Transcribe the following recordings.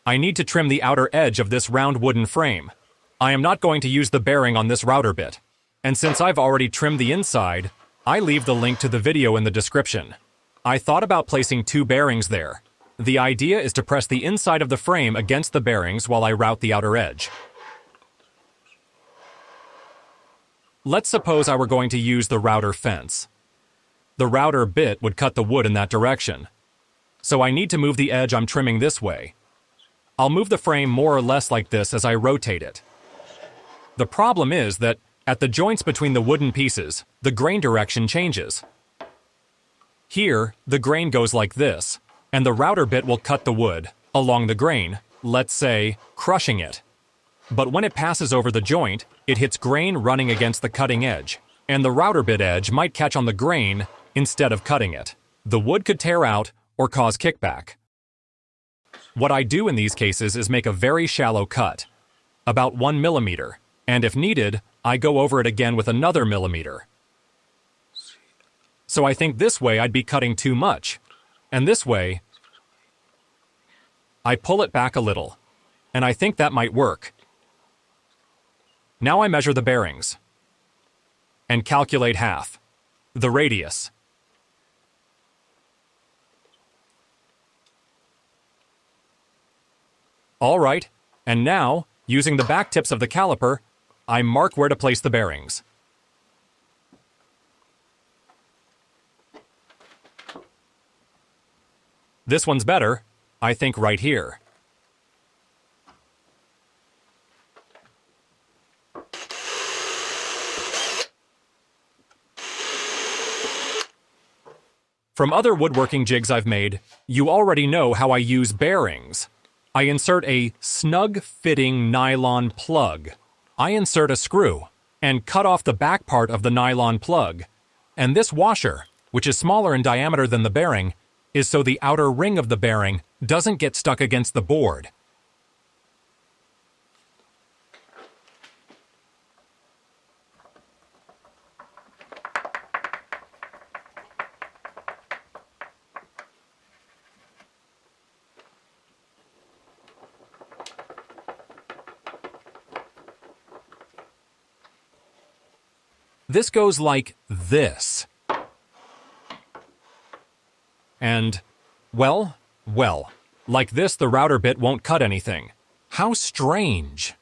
I need to trim the outer edge of this round wooden frame. I am not going to use the bearing on this router bit. And since I've already trimmed the inside, I leave the link to the video in the description. I thought about placing 2 bearings there. The idea is to press the inside of the frame against the bearings while I route the outer edge. Let's suppose I were going to use the router fence. The router bit would cut the wood in that direction. So I need to move the edge I'm trimming this way. I'll move the frame more or less like this as I rotate it. The problem is that at the joints between the wooden pieces, the grain direction changes. Here, the grain goes like this, and the router bit will cut the wood along the grain, let's say, crushing it. But when it passes over the joint, it hits grain running against the cutting edge, and the router bit edge might catch on the grain instead of cutting it. The wood could tear out or cause kickback. What I do in these cases is make a very shallow cut, about 1 millimeter, and if needed, I go over it again with another millimeter. So I think this way I'd be cutting too much, and this way, I pull it back a little, and I think that might work. Now I measure the bearings, and calculate half, the radius. All right, and now, using the back tips of the caliper, I mark where to place the bearings. This one's better, I think right here. From other woodworking jigs I've made, you already know how I use bearings. I insert a snug-fitting nylon plug. I insert a screw and cut off the back part of the nylon plug. And this washer, which is smaller in diameter than the bearing, is so the outer ring of the bearing doesn't get stuck against the board. This goes like this. And, well, like this the router bit won't cut anything. How strange.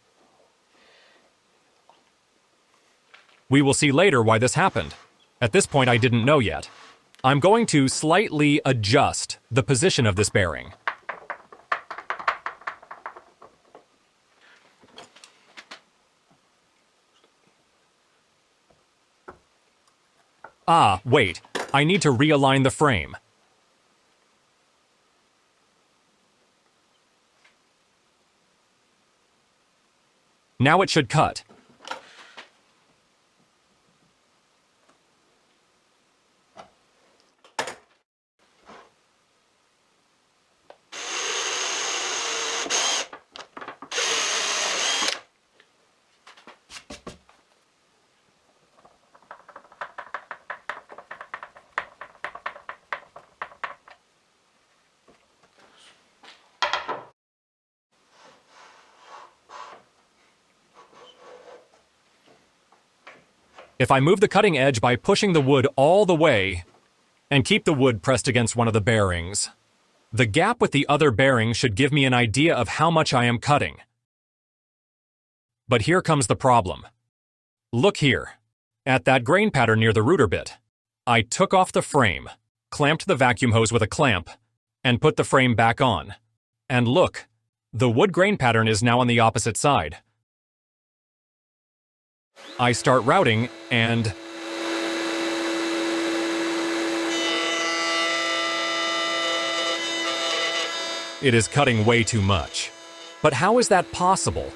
We will see later why this happened. At this point I didn't know yet. I'm going to slightly adjust the position of this bearing. Ah, wait, I need to realign the frame. Now it should cut. If I move the cutting edge by pushing the wood all the way and keep the wood pressed against one of the bearings, the gap with the other bearing should give me an idea of how much I am cutting. But here comes the problem. Look here, at that grain pattern near the router bit. I took off the frame, clamped the vacuum hose with a clamp, and put the frame back on. And look, the wood grain pattern is now on the opposite side. I start routing, and it is cutting way too much. But how is that possible?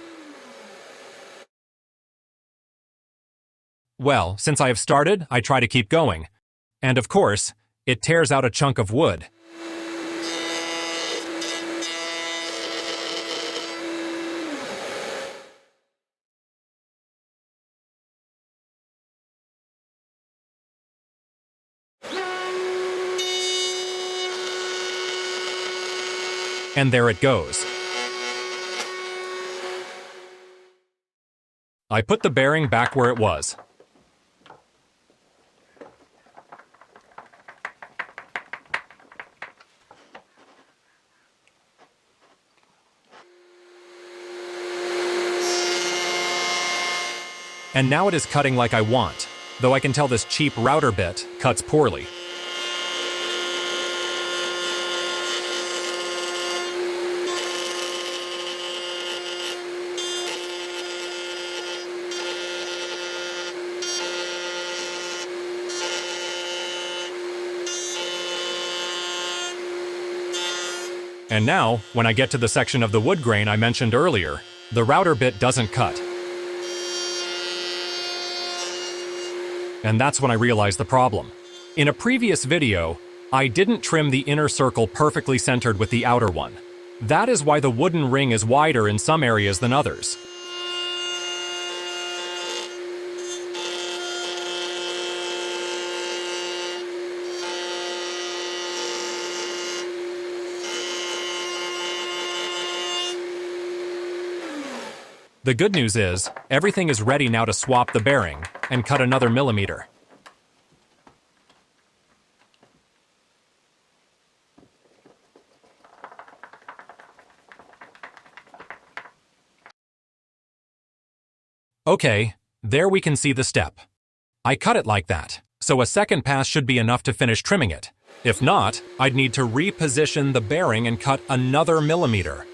Well, since I have started, I try to keep going. And of course, it tears out a chunk of wood. And there it goes. I put the bearing back where it was. And now it is cutting like I want, though I can tell this cheap router bit cuts poorly. And now, when I get to the section of the wood grain I mentioned earlier, the router bit doesn't cut. And that's when I realized the problem. In a previous video, I didn't trim the inner circle perfectly centered with the outer one. That is why the wooden ring is wider in some areas than others. The good news is, everything is ready now to swap the bearing and cut another millimeter. Okay, there we can see the step. I cut it like that, so a second pass should be enough to finish trimming it. If not, I'd need to reposition the bearing and cut another millimeter.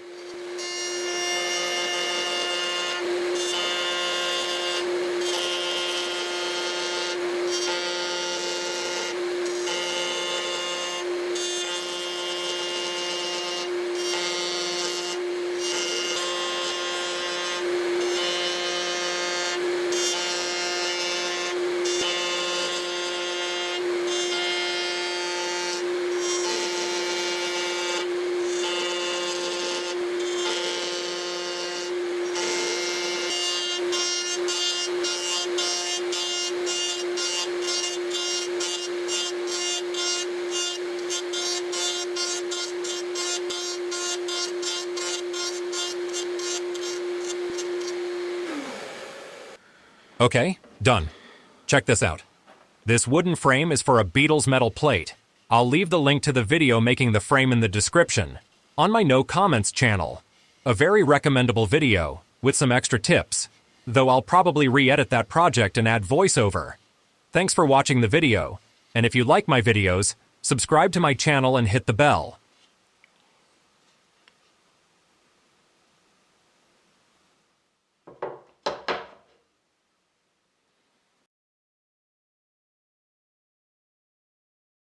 Okay, done. Check this out. This wooden frame is for a Beatles metal plate. I'll leave the link to the video making the frame in the description, on my No Comments channel. A very recommendable video, with some extra tips, though I'll probably re-edit that project and add voiceover. Thanks for watching the video, and if you like my videos, subscribe to my channel and hit the bell.